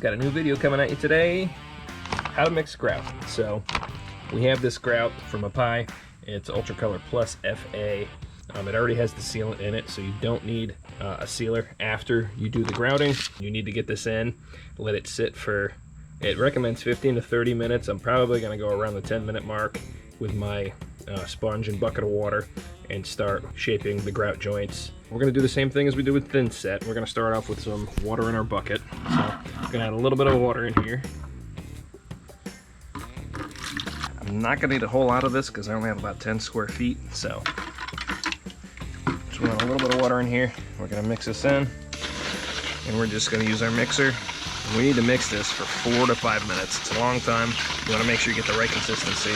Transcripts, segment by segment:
Got a new video coming at you today, how to mix grout. So we have this grout from a pie. It's Ultra Color Plus FA. It already has the sealant in it, so you don't need a sealer after you do the grouting. You need to get this in, let it sit for, it recommends 15 to 30 minutes. I'm probably gonna go around the 10-minute mark with my sponge and bucket of water and start shaping the grout joints. We're gonna do the same thing as we do with thin set. We're gonna start off with some water in our bucket. So I'm gonna add a little bit of water in here. I'm not gonna need a whole lot of this because I only have about 10 square feet. So just want a little bit of water in here. We're gonna mix this in, and we're just gonna use our mixer. We need to mix this for 4 to 5 minutes. It's a long time. You wanna make sure you get the right consistency.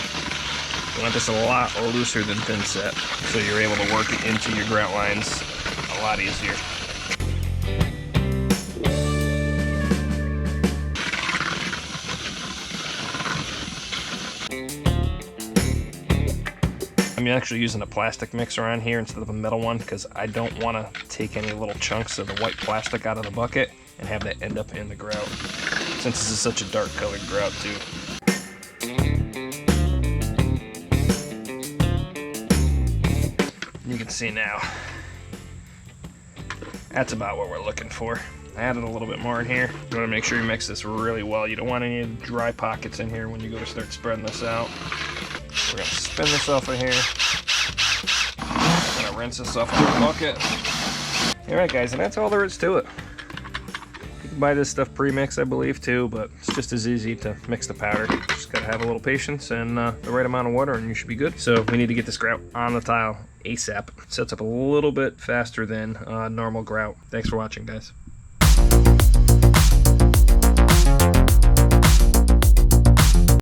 You want this a lot looser than thin set, so you're able to work it into your grout lines a lot easier. I'm actually using a plastic mixer on here instead of a metal one because I don't want to take any little chunks of the white plastic out of the bucket and have that end up in the grout, since this is such a dark colored grout too. You can see now, that's about what we're looking for. I added a little bit more in here. You want to make sure you mix this really well. You don't want any dry pockets in here when you go to start spreading this out. We're going to spin this off of here. I'm going to rinse this off of the bucket. Alright guys, and that's all there is to it. You can buy this stuff pre-mixed, I believe, too, but it's just as easy to mix the powder. Just got to have a little patience and the right amount of water and you should be good. So we need to get this grout on the tile ASAP. It sets up a little bit faster than normal grout. Thanks for watching, guys.